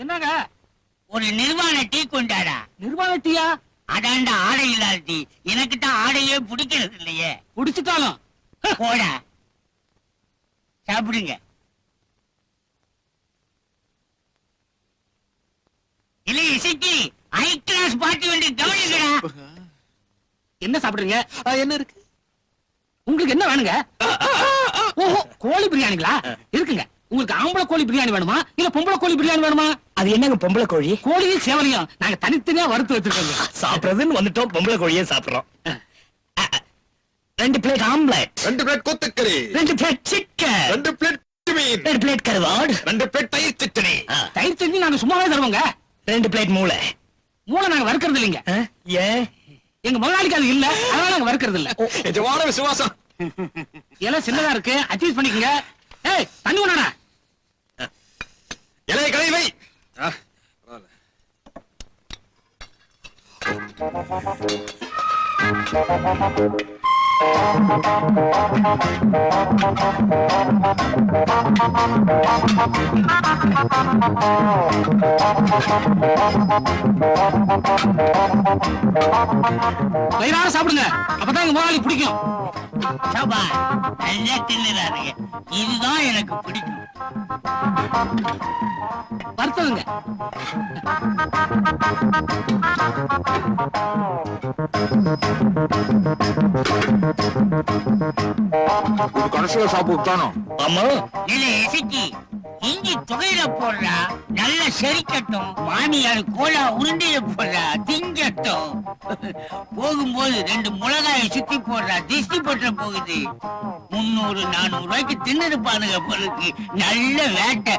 என்னங்க? ஒரு நிர்வாண டீ கொண்டாடா. நிர்வாண டீயா? அதாண்டா ஆடை இல்லாத டீ. எனக்கு தான் ஆடையே பிடிக்கிறது இல்லையே. குடிச்சுட்டாலும் போடா சாப்பிடுங்க. இல்ல இசைக்கு ஹை கிளாஸ் பார்ட்டி வந்து கவனிக்கடா. என்ன சாப்பிடுறீங்க? என்ன இருக்கு உங்களுக்கு? என்ன வேணுங்க? ஓஹோ, கோழி பிரியாணிங்களா? இருக்குங்க. உங்களுக்கு ஆம்பளை கோழி பிரியாணி வேணுமா இல்ல பொம்பளை கோழி பிரியாணி வேணுமா? அது என்னங்க பொம்பளை கோழி? கோழியும் சேவலையும் நாங்க தனித்தனியா வறுத்து வச்சிருக்கோங்க. சாப்பிடுறதுன்னு வந்துட்டோம், பொம்பளை கோழியே சாப்பிடுறோம். 2 பிளேட் ஆம்லெட், 2 பிளேட் கொத்துக்கறி, 2 பிளேட் சிக்கன், 2 பிளேட் மீன், 2 பிளேட் கருவாடு, 2 பிளேட் தயிர் சட்னி. தயிர் சட்னி நாங்க சும்மாவே தருவோங்க. 2 பிளேட் மூளை. மூளை நாங்க வறுக்கிறது இல்லைங்க. ஏன்? எங்க முதலாளிக்கு அது இல்ல, அதனால நாங்க வறுக்கிறது இல்ல. எஜமான விசுவாசம். எல்லாம் சின்னதா இருக்கு, அட்ஜஸ்ட் பண்ணிக்கங்க. ஏய், தண்ணி கொண்டாடா. இலையை கழுவி வை. வயிறார சாப்பிடுங்க, அப்பதான் எங்க முதலாளி பிடிக்கும். சாபா நல்லா தின்னுறாருங்க. இதுதான் எனக்கு பிடிக்கும். வறுத்ததுங்க. கடைசியா சாப்பிட்டானோ? ஆமா. இல்ல இசைக்கு இஞ்சி தொகையில போடுறா, நல்ல செரிக்கட்டும். மாமியார் கோலா உருண்டையில போடுறா, திங்கட்டும். போகும்போது 2 மிளகாயை சுத்தி போடுறா, திஷ்டி பற்ற போகுது. 300-400 ரூபாய்க்கு தின்னுருப்பானுங்க பொருளுக்கு. நல்ல வேட்டை.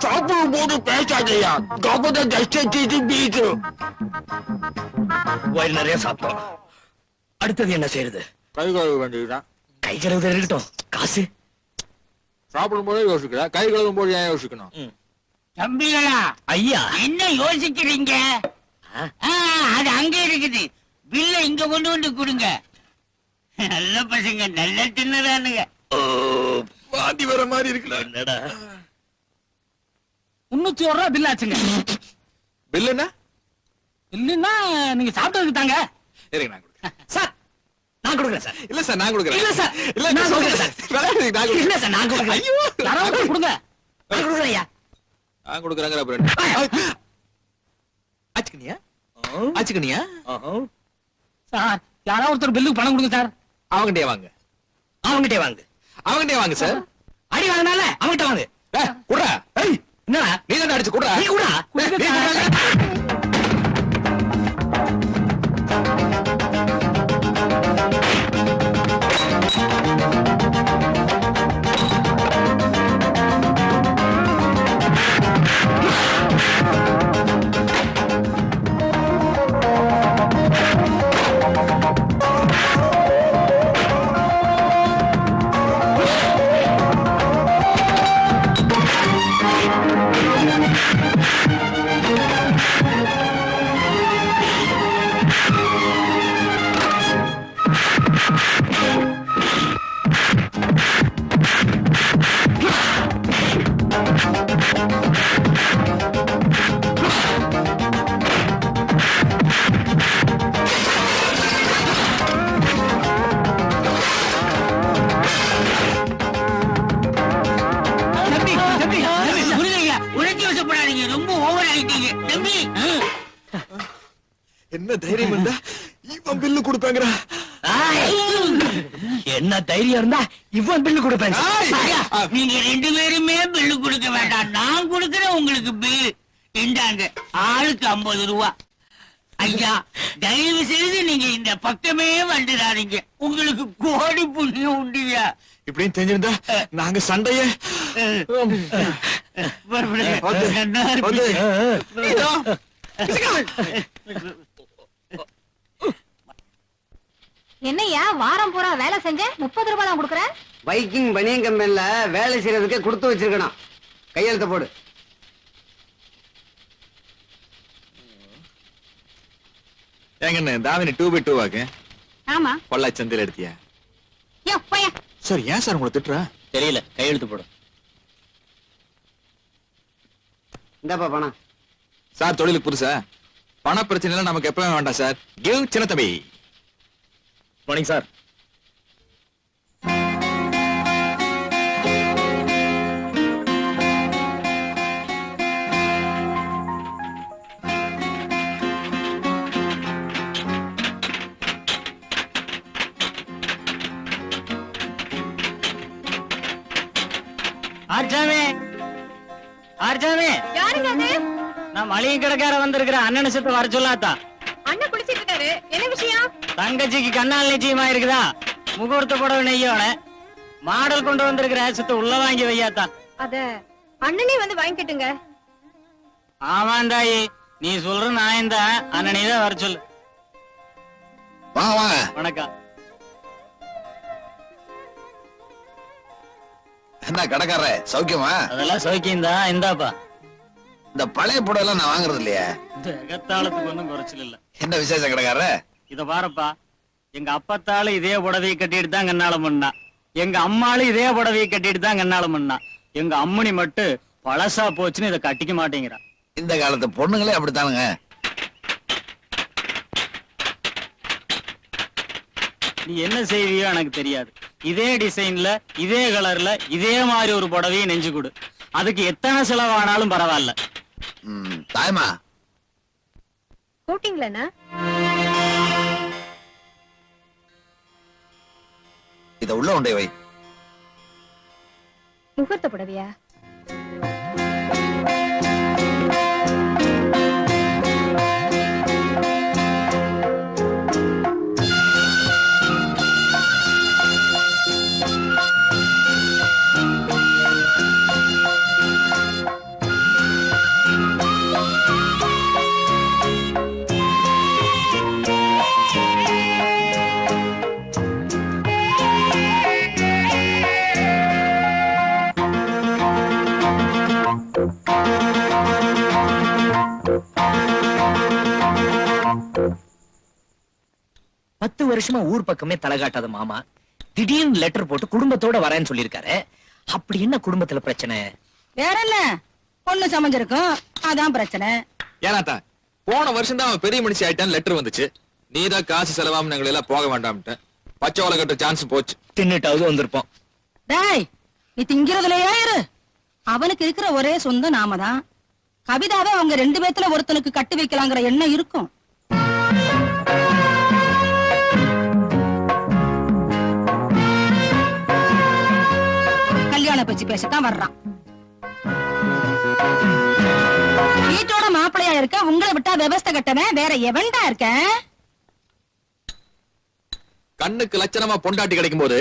சாப்பிடும் போது பேசாதையா, கபத தஷ்டி பீச்சு. வயிறு நிறைய சாப்பிட்டோம். அடுத்தது என்ன செய்யறது? கை கழுவ வேண்டியதுதான். கை கழுவுறது இருக்கட்டும், காசு சாப்பிடும் போதே யோசிக்கிற, கை கழுவும் போது ஏன் யோசிக்கணும்? தம்பிகளா, ஐயா. என்ன யோசிக்கிறீங்க? அது அங்க இருக்குது. பில்ல இங்க கொண்டு வந்து கொடுங்க. நல்ல பசங்க, நல்ல தின்னுறானுங்க. வாந்தி வர மாதிரி இருக்குல்ல. என்னடா 301 ரூபாய் பில் ஆச்சுங்க. பில் என்ன? இல்லன்னா நீங்க சாப்பிட்டதுக்கு தாங்க. இருங்க நான் கொடுக்குறேன். சார், நான் கொடுக்குறேன் சார். இல்ல சார் நான் கொடுக்குறேன். இல்ல சார், இல்ல நான் கொடுக்குறேன் சார். விளையாடுறதுக்கு நான் கொடுக்குறேன். இல்ல சார், நான் கொடுக்குறேன். ஐயோ, யாராவது கொடுங்க. நான் கொடுக்குறேன் ஐயா. நான் கொடுக்குறேங்கிற அப்புறம் ஆச்சுக்கனியா? ஆச்சுக்கனியா? சார், யாராவது ஒருத்தர் பில்லுக்கு பணம் கொடுங்க சார். அவங்கிட்டே வாங்க. அவங்கிட்டே வாங்க. அவங்கிட்டே வாங்க சார். அடி வாங்கினால அவங்கிட்ட வாங்க. குடுறா. என்னடா நீ தான் அடிச்சு குடுறா. நீ கூட கொடுங்க சார். ரொம்ப ஓவர் ஆயிட்டீங்க தம்பி. என்ன தைரியம் இருந்தா இவன் பில்லு கொடுப்பாங்கடா. என்ன தைரியம் இருந்தா இவன் பில்லு கொடுப்பேன். நீங்க 2 பேருமே பில்லு கொடுக்க வேண்டாம், நான் கொடுக்கிறேன் உங்களுக்கு பில்லு. இந்தாங்க, ஆளுக்கு 50 ரூபா. ஐயா, தயவு செய்து நீங்க இந்த பக்கமே வந்துடாதீங்க, உங்களுக்கு கோடி புண்ணியம் உண்டுயா. இப்படின்னு தெரிஞ்சிருந்தா நாங்க சண்டைய என்னையா வாரம் பூரா வேலை செஞ்ச 30 ரூபாய் தான் கொடுக்குற? பைக்கிங் பனியன் கம்பெனில வேலை செய்யறதுக்கே கொடுத்து வச்சிருக்கணும். கையெழுத்த போடு. ஏங்க தாவினி 2x2 வாக்கு ஆமா. பொள்ளாச்சி சந்தையில எடுத்தியா? சார் ஏன் சார் உங்களை திட்டுற? தெரியல, கையெழுத்து போடு. இந்தாப்பா பணம். சார் தொழிலுக்கு புதுசா பண பிரச்சனை எல்லாம் நமக்கு எப்பவே வேண்டாம் சார். கிவ் சின்ன தம்பி. Morning sir. ஆர்ச்சாமி, ஆர்ச்சாமி, யாருங்க அது? நான் மளிகை கடைக்கார வந்திருக்கிற அண்ணனை சுத்த வர சொல்லாத்தா. அண்ணன் குளிச்சிட்டு இருக்காரு. என்ன விஷயம்? தங்கச்சிக்கு கண்ணால் நிச்சயமா இருக்குதா? முகூர்த்த புடவை நெய்யோட மாடல் கொண்டு வந்திருக்கிற சுத்த உள்ள வாங்கி வையாத்தா. அத அண்ணனே வந்து வாங்கிட்டுங்க. ஆமாந்தாயி, நீ சொல்ற நான் தான் அண்ணனே தான் வர சொல்லு. வாங்க வாங்க. வணக்கம். என்ன கடைக்கார சௌக்கியமா? அதெல்லாம் சௌக்கியம் தான். இந்தாப்பா. இந்த பழைய புடவை எல்லாம் நான் வாங்குறது இல்லையா? எகத்தாளத்துக்கு ஒன்றும் குறைச்சல் இல்ல. என்ன விசேஷம் கடைக்கார? இத பாருப்பா, எங்க அப்பத்தாலும் இதே புடவையை கட்டிட்டு தான் கண்ணாலம் பண்ணா. எங்க அம்மாளும் இதே புடவையை கட்டிட்டு தான் கண்ணாலம் பண்ணா. எங்க அம்மனி மட்டும் பழசா போச்சுன்னு இதை கட்டிக்க மாட்டேங்கிறா. இந்த காலத்து பொண்ணுங்களே அப்படித்தானுங்க. நீ என்ன செய்வியோ எனக்கு தெரியாது. இதே டிசைன்ல இதே கலர்ல இதே மாதிரி ஒரு புடவையை நெஞ்சு கொடு. அதுக்கு எத்தனை செலவானாலும் பரவாயில்ல. தாய்மா கூட்டிங்களா? இத உள்ள உண்டே வை. முகூர்த்த புடவையா? வருஷமா ஊர் பக்கமே தலை காட்டாத மாமா திடீர்னு லெட்டர் போட்டு குடும்பத்தோட வரேன்னு சொல்லிருக்காரு. அப்படி என்ன குடும்பத்துல பிரச்சனை? வேற என்ன, பொண்ணு சமைஞ்சிருக்கும், அதான் பிரச்சனை. ஏனாத்தா போன வருஷம் தான் அவன் பெரிய மனுஷி ஆயிட்டான் லெட்டர் வந்துச்சு. நீதான் காசு செலவாம எங்களை எல்லாம் போக வேண்டாம்ட்ட. பச்சை ஓலை கட்ட சான்ஸ் போச்சு. தின்னுட்டாவது வந்திருப்போம். டேய், நீ திங்கிறதுலயே இரு. அவனுக்கு இருக்கிற ஒரே சொந்தம் நாம தான். கவிதாவே அவங்க 2 பேத்துல ஒருத்தனுக்கு கட்டி வைக்கலாங்கிற எண்ணம் இருக்கும். கல்யாண பேச்சு பேசத்தான் வர்றான். வீட்டோட மாப்பிள்ளையா இருக்க உங்களை விட்டா விவஸ்தை கட்டவன் வேற எவன்டா இருக்க? கண்ணுக்கு லட்சணமா பொண்டாட்டி கிடைக்கும் போது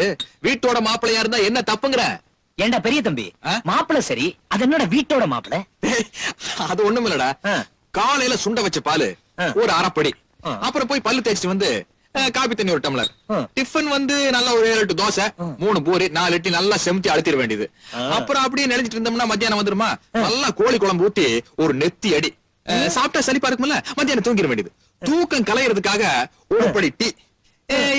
வீட்டோட மாப்பிள்ளையா இருந்தா என்ன தப்புங்கிற? ஏண்டா பெரிய தம்பி, மாப்பிள்ளை சரி, அது என்னோட வீட்டோட மாப்பிள்ளை. அது ஒண்ணும் இல்லடா. காலையில சுண்ட வச்ச பாலு ஒரு அரைப்படி, அப்புறம் போய் பல்லு தேய்ச்சிட்டு வந்து காபி தண்ணி ஒரு டம்ளர், டிஃபன் வந்து நல்லா ஒரு 7 தோசை, 3 பூரி, 4 இட்லி நல்லா செமிச்சு அழுத்திட வேண்டியது. அப்புறம் அப்படியே நினைச்சிட்டு இருந்தோம்னா மத்தியானம் வந்துருமா, நல்லா கோழி குழம்பு ஊத்தி ஒரு நெத்தி அடி சாப்பிட்டா சளிப்பா இருக்கும்ல, மத்தியானம் தூங்கிட வேண்டியது. தூக்கம் கலையறதுக்காக ஒரு படி டீ.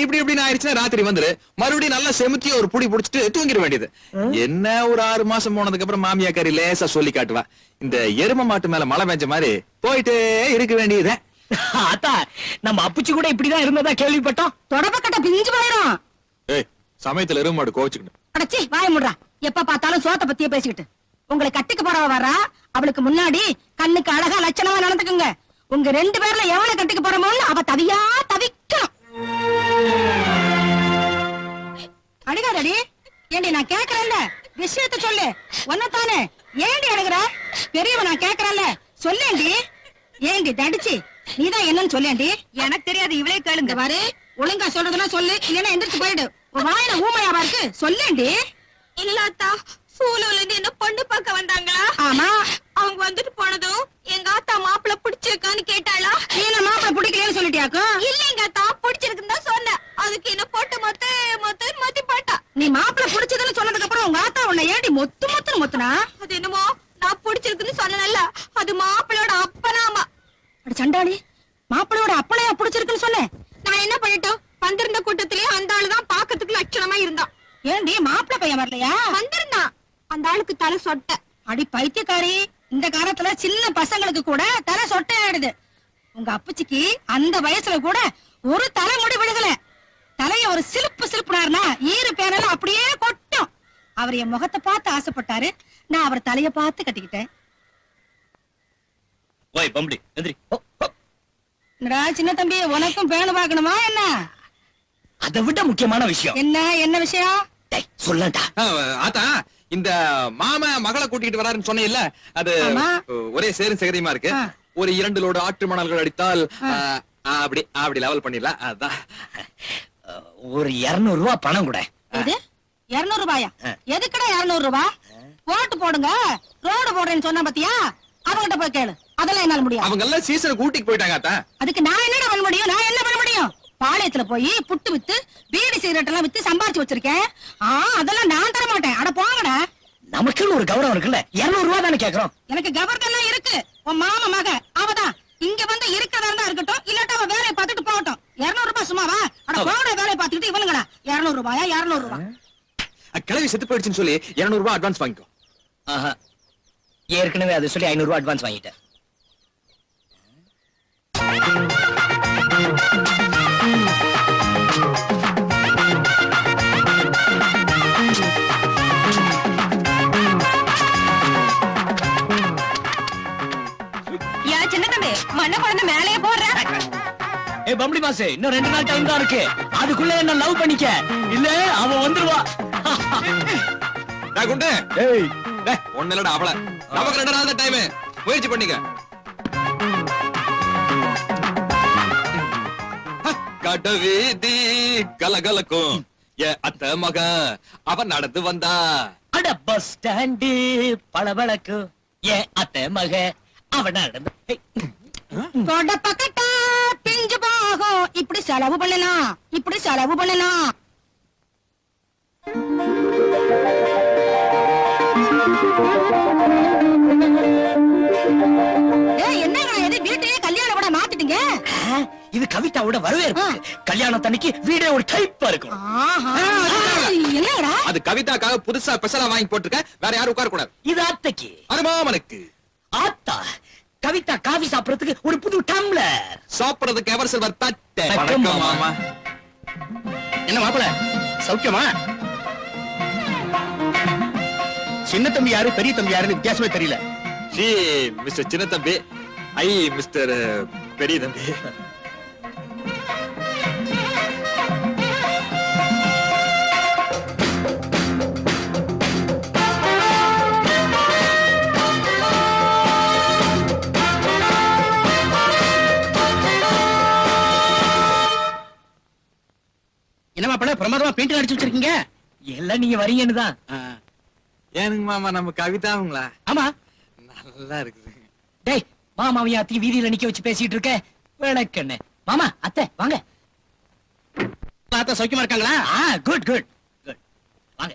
இப்படி இப்படின்னு ஆயிடுச்சுன்னா ராத்திரி வந்துரு மறுபடியும் நல்லா செமுத்தி ஒரு புடி புடிச்சிட்டு தூங்கிட வேண்டியது. என்ன ஒரு 6 மாசம் போனதுக்கு அப்புறம் மாமியாக்காரி லேசா சொல்லி காட்டுவா, இந்த எரும மாட்டு மேல மழை பெஞ்ச மாதிரி போயிட்டே இருக்க வேண்டியது. அத்தா, நம்ம அப்புச்சி கூட இப்படிதான் இருந்ததா கேள்விப்பட்டோம். தொடப்பக்கட்ட பிஞ்சு போயிரும். ஏய், சமயத்துல எரும மாடு கோவிச்சுக்கணும். அடச்சி வாய முடுறா. எப்ப பார்த்தாலும் சோத்த பத்தியே பேசிக்கிட்டு. உங்களை கட்டிக்கு போறவ வரா, அவளுக்கு முன்னாடி கண்ணுக்கு அழகா லட்சணமா நடந்துக்குங்க. உங்க 2 பேர்ல எவனை கட்டிக்கு போறமோன்னு அவ தவியா தவிக்கணும். அடிக்காதடி. ஏண்டி நான் கேக்குறேன்ல, விஷயத்த சொல்லு. ஒன்னதானே ஏண்டி அழுகுற? பெரியவ நான் கேக்குறேன்ல, சொல்லேண்டி. ஏண்டி தடிச்சு நீதான் என்னன்னு சொல்லேண்டி. எனக்கு தெரியாது, இவளே கேளுங்க. பாரு, ஒழுங்கா சொல்றதுன்னா சொல்லு, இல்லன்னா எந்திரிச்சு போயிடு. உன் வாயில ஊமையாவா இருக்கு, சொல்லேண்டி. இல்லாத்தா, சூலூர்ல இருந்து என்ன பொண்ணு பார்க்க வந்தாங்களா? ஆமா. அவங்க வந்துட்டு போனதும் எங்க ஆத்தா மாப்பிள்ள பிடிச்சிருக்கான்னு கேட்டாளா? நீ என்ன மாப்பிள்ள பிடிக்கலன்னு சொல்லிட்டியாக்கா? இல்லைங்க ஆத்தா, பிடிச்சிருக்குன்னு தான் சொன்னேன். அதுக்கு என்ன போட்டு மொத்தி போட்டா. நீ மாப்பிள்ள பிடிச்சதுன்னு சொன்னதுக்கு அப்புறம் உங்க ஆத்தா உன்னை ஏண்டி மொத்துன்னு மொத்துனா? அது என்னமோ நான் பிடிச்சிருக்குன்னு சொன்னேன்ல, அது மாப்பிள்ளோட அப்பனாமா. அட சண்டாளி, மாப்பிள்ளையோட அப்பளையா பிடிச்சிருக்குன்னு சொன்னேன். நான் என்ன பண்ணிட்டோம், வந்திருந்த கூட்டத்திலேயே அந்த ஆளுதான் பாக்கிறதுக்கு லட்சணமா இருந்தான். ஏண்டி மாப்பிள்ள பையன் வரலையா? வந்திருந்தான், அந்த ஆளுக்கு தலை சொட்ட. அடி பைத்தியக்காரி, இந்த காலத்துல சின்ன பசங்களுக்கு கூட தலை சொட்டை ஆயிடுது. உங்க அப்பச்சிக்கு அந்த வயசுல கூட ஒரு தலைமுடி விழுகல. தலைய ஒரு சிலுப்பு சிலுப்புனாருனா ஈரு பேனல அப்படியே கொட்டும். அவர் என் முகத்தை பார்த்து ஆசைப்பட்டாரு, நான் அவர் தலைய பார்த்து கட்டிக்கிட்டேன். ஓய் பம்படி எந்திரி. என்னடா சின்ன தம்பி, உனக்கும் பேனு பார்க்கணுமா என்ன? அதை விட முக்கியமான விஷயம் என்ன விஷயம்? சொல்லட்டா? ஆத்தா, இந்த மாமா மகளை கூட்டிட்டு வராருன்னு சொன்னேன்ல, அது ஆமா. ஒரே சேரும் சகதியமா இருக்கு. ஒரு 2 லோடு ஆற்று மணல்கள் அடித்தால் அப்படி லெவல் பண்ணிடலாம். அதான் ஒரு 200 ரூபாய் பணம் கூட. எது 200 ரூபாயா? எதுக்குடா 200 ரூபாய்? ஓட்டு போடுங்க, ரோடு போடுறேன்னு சொன்னா பாத்தியா, அவங்கிட்ட போய் கேளு. அதெல்லாம் என்னால முடியாது. அவங்க எல்லாம் சீசன் கூட்டிட்டு போயிட்டாங்க ஆத்தா. அதுக்கு நான் என்னடா பண்ண முடியும்? நான் என்ன பண்ண முடியும்? பாளையத்துல போய் புட்டு வித்து பீடி சிகரெட் எல்லாம் வித்து சம்பாரிச்சு வச்சிருக்கேன். அதெல்லாம் நான் தர மாட்டேன். அட போங்கடா. நமக்குன்னு ஒரு கௌரவம் இருக்குல்ல, 200 ரூபாய் தானே கேக்குறோம். எனக்கு கவர்தெல்லாம் இருக்கு. உன் மாமா மக அவதான் இங்க வந்து இருக்கிறதா இருந்தா இருக்கட்டும், இல்லாட்டா அவ வேலையை பார்த்துட்டு போகட்டும். 200 ரூபாய் சும்மாவா? அட போட வேலையை பார்த்துக்கிட்டு இவனுங்களா 200 ரூபாயா? 200 ரூபாய் கிளவி செத்து போயிடுச்சுன்னு சொல்லி 200 ரூபாய் அட்வான்ஸ் வாங்கிக்கோ. ஆஹா, ஏற்கனவே அதை சொல்லி 500 ரூபாய் அட்வான்ஸ் வாங்கிட்டேன். சின்ன தம்பி, மண்ண குழந்தை மேலேயே போடுற. ஏய் பம்படி மாசே, இன்னும் 2 நாள் டைம் தான் இருக்கு. அதுக்குள்ள என்ன லவ் பண்ணிக்க, இல்ல அவ வந்துருவா. குண்டு, ஏய் ஒண்ணு இல்லடா அவள. நமக்கு 2 நாள் தான் டைம், முயற்சி பண்ணிக்க. கடவீதி கலகலக்கும் அத்த மகன் அவன் நடந்து வந்தா. அட பஸ் ஸ்டாண்டு பளபளக்கு அத்தை மக அவன் நடந்து. கொட பக்கட்டா பிஞ்சு போகும். இப்படி செலவு பண்ணலாம், இப்படி செலவு பண்ணலாம். என்னங்க இது வீட்டையே கல்யாண விட மாத்திட்டீங்க? இது கவிதாவோட வரவேற்பு. கல்யாணத்தன்னைக்கு வீடே ஒரு டைப்பா இருக்கும். என்னடா அது கவிதாக்காக புதுசா ஸ்பெஷலா வாங்கி போட்டுருக்க. வேற யாரும் உட்கார கூடாது. இது அத்தைக்கு. அருமாமனுக்கு ஆத்தா, கவிதா காபி சாப்பிடறதுக்கு ஒரு புது டம்ளர், சாப்பிடுறதுக்கு எவர் சில்வர் தட்டு. வணக்கம் மாமா. என்ன மாப்பிள, சௌக்கியமா? சின்ன தம்பி யாரு பெரிய தம்பி யாருன்னு வித்தியாசமே தெரியல. ஷீ மிஸ்டர் சின்ன தம்பி, ஐ மிஸ்டர் பெரிய தம்பி. என்ன மாப்பிள, பிரமாதமா பெயிண்ட் அடிச்சு வச்சிருக்கீங்க. எல்லாம் நீங்க வரீங்கன்னு தான். ஏனுங்க மாமா, நம்ம கவிதாவுங்களா? ஆமா. நல்லா இருக்குது. டேய் மாமாவையும் அத்தையும் வீதியில நிக்க வச்சு பேசிட்டு இருக்க. விளக்கண்ணே மாமா, அத்தை வாங்க. அத்தை சௌக்கியமா இருக்காங்களா? Good good good. வாங்க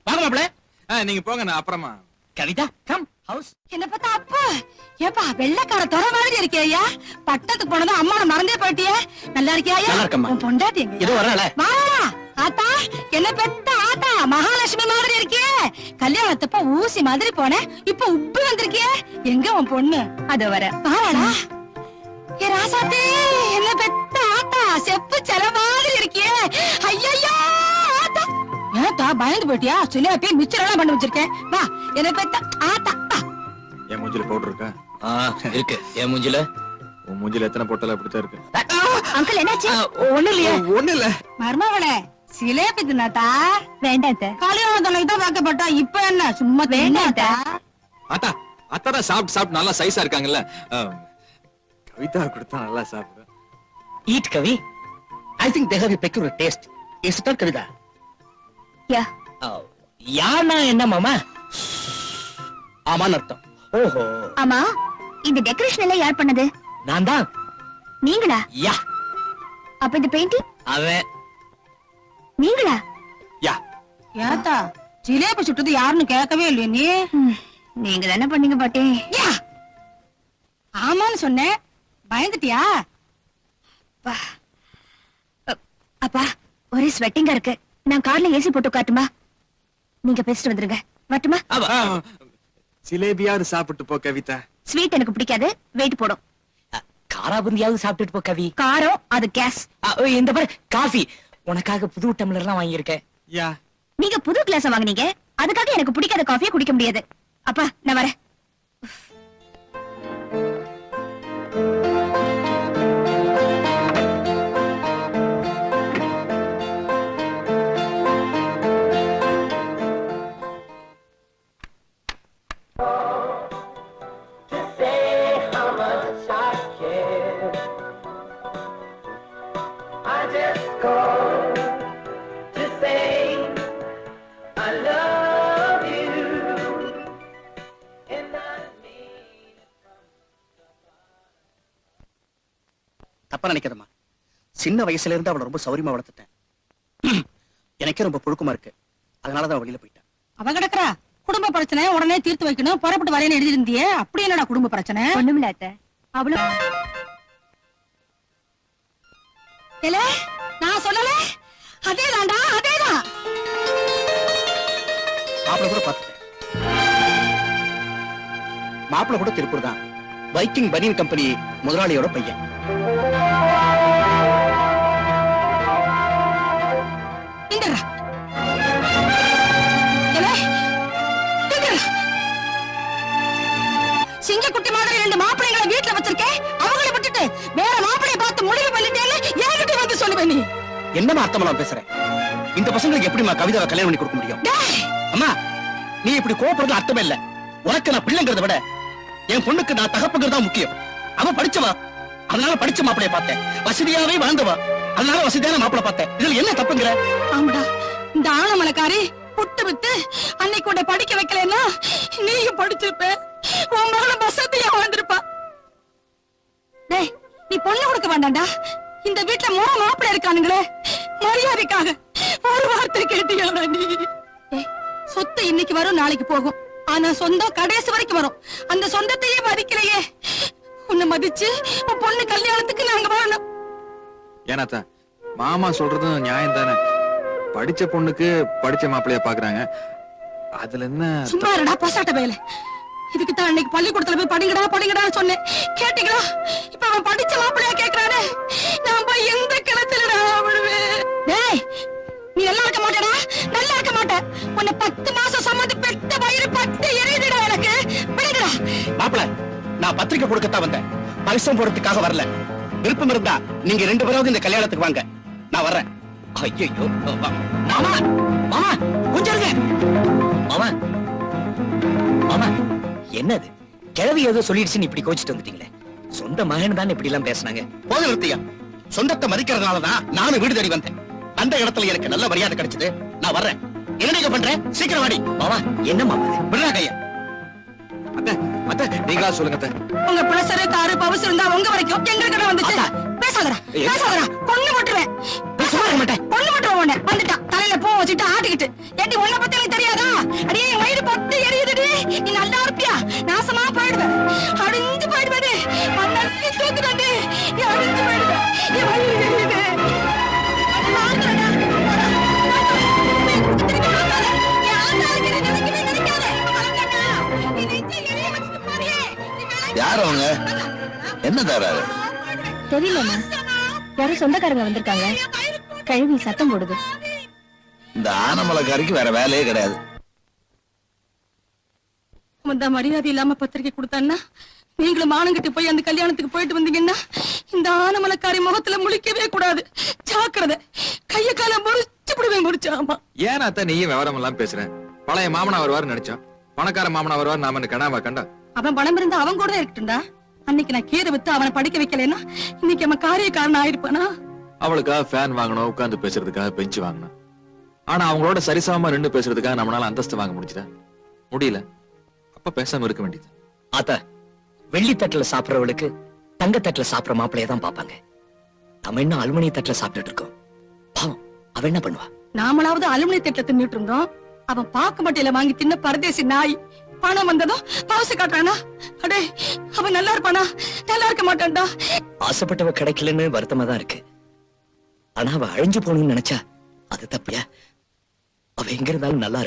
வாங்க மாப்பிள. நீங்க போங்க, நான் அப்புறமா. Kavitha come house. என்ன பார்த்தா அப்பா, ஏப்பா வெள்ளக்கார தொர மாதிரி இருக்கியா? பட்டத்துக்கு போனதும் அம்மா மறந்தே போயிட்டியே. நல்லா இருக்கியா? நல்லா இருக்கேம்மா. உன் பொண்டாட்டி எங்க? ஏதோ வரல. வாடா ஆத்தா, என்ன பெத்த ஆத்தா, மகாலட்சுமி மாதிரி இருக்கியே. கல்யாணத்தப்ப ஊசி மாதிரி போன, இப்ப உப்பு வந்திருக்கியே. எங்க உன் பொண்ணு? அது வர வாடா. ஏ ராசாத்தே, என்ன பெத்த ஆத்தா, செப்பு செல மாதிரி இருக்கியே. ஐயையோ ஆத்தா, ஏத்தா பயந்து போயிட்டியா? சிலியாப்பி மிச்சர் எல்லாம் பண்ணி வச்சிருக்கேன். வா, என்ன பெத்த ஆத்தா. என் மூஞ்சில பவுடர் இருக்கா? இருக்கு. என் மூஞ்சில? உன் மூஞ்சில எத்தனை போட்டாலும் அப்படித்தான் இருக்கு. அங்கிள் என்னாச்சு? ஒண்ணு இல்லையே. ஒண்ணு இல்ல. மர்மவளே, சிலேபி தின்னாத்தா? வேண்டாம் கல்யாணம் தான் வாக்கப்பட்டா. இப்ப என்ன சும்மா வேண்டாம். அத்தா, அத்தான் சாப்பிட்டு நல்லா சைஸா இருக்காங்கல்ல. கவிதா கொடுத்தா நல்லா சாப்பிடு. Eat Kavi. I think they have a peculiar taste. Is it not, Kavitha? யானா என்ன மாமா? ஆமான்னு அர்த்தம். ஓஹோ. ஆமா, இந்த டெக்கரேஷன் எல்லாம் யார் பண்ணது? நான் தான். நீங்களா? யா. அப்ப இந்த பெயிண்டிங் அவன். நீங்களா? யா. ஏத்தா, ஜிலேபி சுட்டது யாருன்னு கேட்கவே இல்லையே நீ. நீங்க தானே பண்ணீங்க பாட்டி. யா, ஆமான்னு சொன்னேன், பயந்துட்டியா? அப்பா, ஒரே ஸ்வெட்டிங்கா இருக்கு. நான் கார்ல ஏசி போட்டு காட்டுமா? நீங்க பேசிட்டு வந்துருங்க. வரட்டுமா? ஜிலேபியாவது சாப்பிட்டு போ கவிதா. ஸ்வீட் எனக்கு பிடிக்காது, வெயிட் போடும். காராபுந்தியாவது சாப்பிட்டுட்டு போ கவி. காரம் அது கேஸ். இந்த பாரு காஃபி உனக்காக புது டம்ளர்லாம் வாங்கியிருக்கேன். யா நீங்க புது கிளாஸ் வாங்குனீங்க, அதுக்காக எனக்கு பிடிக்காத காஃபியை குடிக்க முடியாது. அப்பா நான் வரேன். தப்பா நினைக்கிறமா, சின்ன வயசுல இருந்து அவளை ரொம்ப சௌரியமா வளர்த்துட்டேன். எனக்கே ரொம்ப புழுக்கமா இருக்கு, அதனாலதான் வெளியில போயிட்டேன். அவ கிடக்குறா குடும்ப பிரச்சனை உடனே தீர்த்து வைக்கணும், புறப்பட்டு வரையன்னு எழுதி இருந்தியே, அப்படி என்னடா குடும்ப பிரச்சனை? ஒண்ணுமில்ல அத்தை, அவ்வளவு. ஏலே, நான் சொல்லல, அதேதான்டா அதேதான். மாப்பிள கூட பார்த்துட்டேன். மாப்பிள கூட திருப்பூர் தான், வைக்கிங் பனியன் கம்பெனி முதலாளியோட பையன். இந்தடா. ஏலே, இந்தடா. சிங்கக்குட்டி மாதிரி 2 மாப்பிள்ளைங்களை வீட்டுல வச்சிருக்கேன், அவங்களை விட்டுட்டு வேற மாப்பிள்ளைய பார்த்து முடிவு பண்ணிட்டேன்னு என்கிட்ட வந்து சொல்லுவேன் நீ. என்னமா அர்த்தமெல்லாம் பேசுறேன்? இந்த பசங்களுக்கு எப்படிமா கவிதாவை கல்யாணம் பண்ணி கொடுக்க முடியும்? அம்மா, நீ இப்படி கோபப்படுறது அர்த்தமே இல்ல. உனக்கு நான் பிள்ளைங்கிறத விட என் பொண்ணுக்கு நான் தகப்புங்கிறதா முக்கியம். அவ படிச்சவா, அதனால படிச்ச மாப்பிளைய பார்த்தேன். வசதியாவே வாழ்ந்தவா, அதனால வசதியான மாப்பிளை பார்த்தேன். இதுல என்ன தப்புங்கிற? ஆமாடா, இந்த ஆனமலைக்காரி புட்டு வித்து அன்னைக்கு உன்னை படிக்க வைக்கலன்னா நீயும் படிச்சிருப்ப, உன் மகளும் வசதியா வாழ்ந்திருப்பா. டேய், நீ பொண்ணு கொடுக்க வேண்டாம்டா. இந்த வீட்டுல 3 மாப்பிள்ளை இருக்கானுங்களே, மரியாதைக்காக ஒரு வார்த்தை கேட்டியாடா நீ? ஏய், சொத்து இன்னைக்கு வரும் நாளைக்கு போகும், ஆனா சொந்தம் கடைசி வரைக்கும் வரும். அந்த சொந்தத்தையே மதிக்கலையே. உன்னை மதிச்சு உன் பொண்ணு கல்யாணத்துக்கு நாங்க வரணும். ஏனாத்தா, மாமா சொல்றதும் நியாயம் தானே. படிச்ச பொண்ணுக்கு படிச்ச மாப்பிள்ளைய பாக்குறாங்க, அதுல என்ன? சும்மா இருடா பசாட்ட வேலை. இதுக்கு தான் அன்னைக்கு பள்ளிக்கூடத்துல போய் படிங்கடா படிங்கடா சொன்னேன், கேட்டீங்களா? இப்ப அவன் படிச்ச மாப்பிள்ளையா கேக்குறானே, நான் போய் எந்த கிணத்துலடா விழுவேன்? டேய், நீ நல்லா இருக்க மாட்டேடா, நல்லா இருக்க மாட்ட. உன்னை 10 மாசம் சம்மதி பெத்த வயிறு பட்டு எரியுதுடா எனக்கு. விடுடா. மாப்பிள, நான் பத்திரிக்கை கொடுக்கத்தான் வந்தேன், பரிசம் போடுறதுக்காக வரல. விருப்பம் இருந்தா நீங்க 2 பேராவது இந்த கல்யாணத்துக்கு வாங்க, நான் வர்றேன். ஐயோ மாமா, மாமா கொஞ்சம் இருங்க. மாமா, மாமா என்னது? கிழவி ஏதோ சொல்லிடுச்சுன்னு இப்படி கோச்சிட்டு வந்துட்டீங்களே. சொந்த மகன் தான் இப்படி எல்லாம் பேசுனாங்க. போக நிறுத்தியா? சொந்தத்தை மதிக்கிறதுனாலதான் நானும் வீடு தேடி வந்தேன். அந்த இடத்துல எனக்கு நல்ல மரியாதை கிடைச்சது, நான் வர்றேன். என்ன நீங்க பண்றேன்? சீக்கிரம் வாடி. மாமா என்ன மாமா இது? விடுறா கையா. அத்தை, அத்தை நீங்களா சொல்லுங்க அத்தை. உங்க பிளசரு காரு பவுஸ் இருந்தா உங்க வரைக்கும் எங்க கிட்ட வந்துச்சு. பேசாதடா பேசாதடா, பொண்ணு போட்டுருவேன். சும்மா இருக்க மாட்டேன். பொண்ணு போட்டுருவேன். உன்னை வந்துட்டான், தலையில பூ வச்சுட்டு ஆட்டிக்கிட்டு. ஏண்டி உன்னை பத்தி எனக்கு தெரியாதா? அடியே என் வயிறு பட்டு எரியுதுடி. நீ நல்லா இருப்பியா? நாசமா போயிடுவேன், அடிஞ்சு போயிடுவேன். மண்ணி தூக்குறாண்டி, நீ அடிஞ்சு போயிடுவேன். என் வயிறு எரியுது. யார் அவங்க? என்ன தராரு? தெரியலண்ணா, யாரும் சொந்தக்காரங்க வந்திருக்காங்க. கழுவி சத்தம் போடுது. இந்த ஆனமலைக்காரிக்கு வேற வேலையே கிடையாது. அந்த மரியாதை இல்லாம பத்திரிக்கை கொடுத்தான்னா, நீங்களும் மானங்கிட்டு போய் அந்த கல்யாணத்துக்கு போயிட்டு வந்தீங்கன்னா இந்த ஆனமலைக்காரி முகத்துல முழிக்கவே கூடாது. ஜாக்கிரதை, கைய கால முடிச்சாமா. ஏன் அத்தை நீயும் விவரம் எல்லாம் பேசுறேன்? பழைய மாமனா வருவாரு நினைச்சோம், பணக்கார மாமனா வருவார் நாம கனாவா கண்டா. அவன் பணம் இருந்தா அவன் கூட இருக்கட்டும்டா. அன்னைக்கு நான் கீரை வித்து அவனை படிக்க வைக்கலன்னா இன்னைக்கு அவன் காரியக்காரன் ஆயிருப்பானா? அவளுக்காக ஃபேன் வாங்கணும், உட்கார்ந்து பேசுறதுக்காக பெஞ்ச் வாங்கணும். ஆனா அவங்களோட சரிசமமா நின்னு பேசுறதுக்காக நம்மளால அந்தஸ்து வாங்க முடிஞ்சுதா? முடியல. அப்ப பேசாம இருக்க வேண்டியது. ஆத்தா, வெள்ளி தட்டுல சாப்பிடறவளுக்கு தங்க தட்டுல சாப்பிடற மாப்பிளைய தான் பாப்பாங்க. நம்ம இன்னும் அலுமினிய தட்டுல சாப்பிட்டுட்டு இருக்கோம். பாவம், அவ என்ன பண்ணுவா? நாமளாவது அலுமினிய தட்டுல தின்னுட்டு இருந்தோம், அவன் பாக்கு மட்டையில வாங்கி தின்ன பரதேசி நாய். பணம் வந்ததும் பவுசு காட்டுறானா? அடே, அவன் நல்லா இருப்பானா? நல்லா இருக்க மாட்டான்டா. ஆசைப்பட்டவ கிடைக்கலன்னு வருத்தமா தான் இருக்கு. ஆனா அவ அழிஞ்சு போகணும்னு நினைச்சா அது தப்பியா? அவ எங்க இருந்தாலும் நல்லா